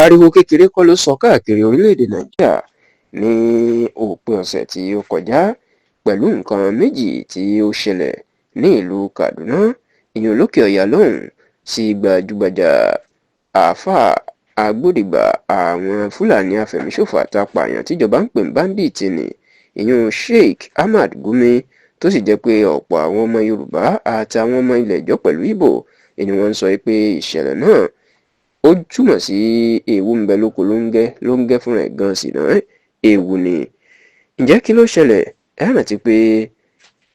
ariwo kékeré kọ́ ló sọ káàkiri orílẹ̀-èdè nàìjíríà ní òpin ọ̀sẹ̀ tí ó kọjá pẹ̀lú nǹkan méjì tí ó ṣẹlẹ̀ ní ìlú kaduna ìyẹn lókè ọ̀yà lọ́hùn sí gbajúgbajà àáfàá agbódìgbà àwọn fúlàní afẹ̀míṣòfò àtàpààyàn tíjọba ń pè ní báńdíìtì ni ìyẹn sheikh ahmad gumi tó sì jẹ́ pé ọ̀pọ̀ àwọn ọmọ yorùbá àtàwọn ọmọ ilẹ̀ ìjọ pẹ̀lú ìbò ni wọ́n ń sọ pé ìṣẹ̀lẹ̀ náà ó túmọ̀ sí ewu ń bẹ lóko ló ń gẹ́ fúnra ẹ̀ gan sí náà ewu ni. ǹjẹ́ kí ló ṣẹlẹ̀? ẹ rántí pé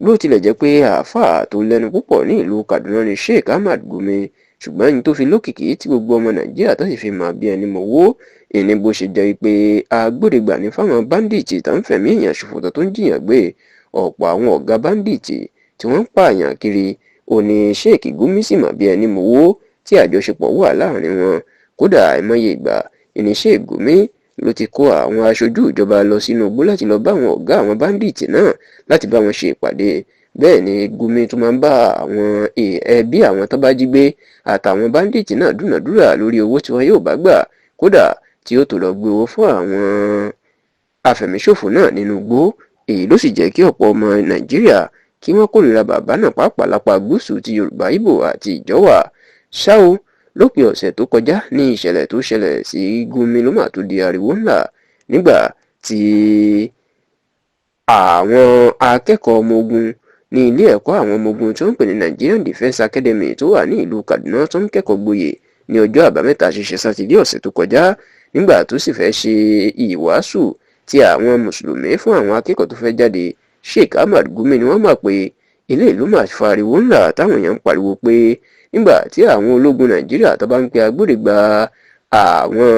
bó tilẹ̀ jẹ́ pé àáfàá tó lẹ́nu púpọ̀ ní ìlú kaduna ni sheikh ahmad gumi ṣùgbọ́n ẹni tó fi lókìkí tí gbogbo ọmọ nàìjíríà tó sì fi mọ̀ bí ẹni mọ̀wó ìní bó ṣe jẹ́ pé agbódegbà ní fáwọn báńdíìtì tó ń fẹ̀mí èèyàn ṣòfò tó ń jiyàn gbé ọ̀pọ̀ àwọn ọ̀gá báńdíìtì tí wọ́n ń pààyàn kiri òní sheikh gumi sì mọ̀ bí ẹni mọ̀wó tí àjọṣepọ̀ wà láàrin wọn. kódà àìmọye ìgbà ìní sheikh gumi ló ti kó àwọn aṣojú ìjọba lọ sínú igbó láti lọ bá àwọn ọ̀gá àwọn báńdíìtì náà láti bá wọn ṣe ìpàdé. bẹ́ẹ̀ ni gumi tún máa ń bá àwọn ẹbí àwọn tó bá jí gbé àtàwọn báńdíìtì náà dúnàdúrà lórí owó tí wọn yóò bá gbà, kódà tí ó tó lọ gbé owó fún àwọn afẹ̀míṣòfò náà nínú igbó. èyí ló sì jẹ́ kí ọ̀pọ̀ ọmọ nàìjíríà kí wọ́n kórìíra bàbá náà pàápàá lápá gúúsù ti yorùbá ìgbò àti ìjọwà. ṣá o lópin ọ̀sẹ̀ tó kọjá ní ìṣẹ̀lẹ̀ tó ṣẹlẹ̀ sí gumi ló mà tó di ariwo ńlá nígbà tí àwọn akẹ́kọ̀ọ́ ọmọ ogun ní ilé ẹ̀kọ́ àwọn ọmọ ogun tó ń pè ní Nigerian Defence Academy tó wà ní ìlú Kaduna tó ń kẹ́kọ̀ọ́ gboyè ní ọjọ́ àbámẹ́ta ṣíṣe sátidé ọ̀sẹ̀ tó kọjá nígbà tó sì fẹ́ ṣe ìwàásù tí àwọn mùsùlùmí fún àwọn akẹ́kọ̀ọ́ tó fẹ́ jáde. Sheikh Ahmad Gumi ni wọ́n mọ̀ pé ilé ìlú máa fa ariwo ńlá táwọn èèyàn ń pariwo pé nígbà tí àwọn ológun Nàìjíríà tó bá ń pe agbódegbà àwọn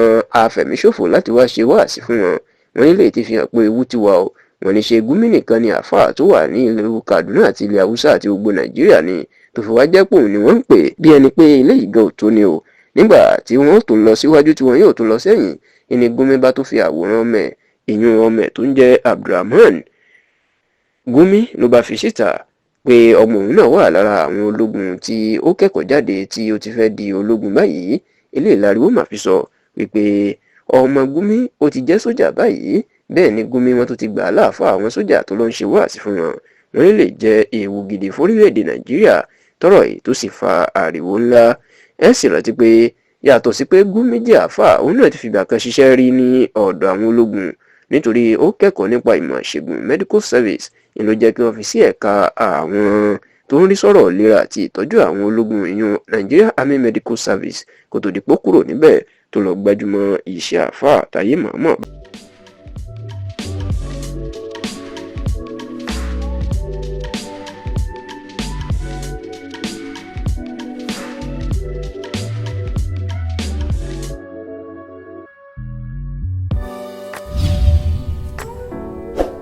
afẹ̀míṣòfò láti wá ṣe wáàsí fún wọn, wọn nílé ti fi hàn pé ewu ti wà o. wọ́n ní ṣe Gumi nìkan ni àáfàá tó wà ní ìlú Kaduna àti ilẹ̀ Haúsá àti gbogbo Nàìjíríà ni tó fi wá jẹ́ pòun ni wọ́n ń pè bí ẹni pé ilé ìgan ò tó ni o. nígbà tí wọ́n tó lọ síwájú tí wọ́n yóò tó lọ sẹ́yìn ìní Gumi bá tó fi àwòrán ọmọ ẹ̀ ìyún ọmọ ẹ̀ tó ń jẹ́ Abdulrahman Gumi ló bá fi síta pé ọmọ òun náà wà lára àwọn ológun tí ó kẹ́kọ̀ọ́ jáde tí ó ti fẹ́ di ológun báyìí. ilé ìlariwo mà fi sọ wípé ọmọ Gumi ó ti jẹ́ sójà báyìí. bẹ́ẹ̀ ni Gumi wọn tó ti gbà á láàfáà àwọn sójà tó lọ ń ṣe wáàsí fún wọn. wọ́n lè jẹ́ ewu gidi fórílẹ̀-èdè Nàìjíríà tọ́rọ̀ yìí tó sì fa ariwo ńlá. ẹ sì rántí pé yàtọ̀ sí pé Gumi jẹ́ àáfàá, òun náà ti fìgbà kan ṣiṣẹ́ rí ní ọ̀dọ̀ àwọn ológun nítorí ó kẹ́kọ̀ọ́ nípa ìmọ̀ ìṣègùn medical service ni ló jẹ́ kí wọ́n fi sí ẹ̀ka àwọn tó ń rí sọ̀rọ̀ ìlera àti ìtọ́jú àwọn ológun ìyún Nigeria Army Medical Service kó tó di pé ó kúrò níbẹ̀ tó lọ gbájúmọ́ iṣẹ́ àáfàá táyé mọ̀ọ́mọ̀.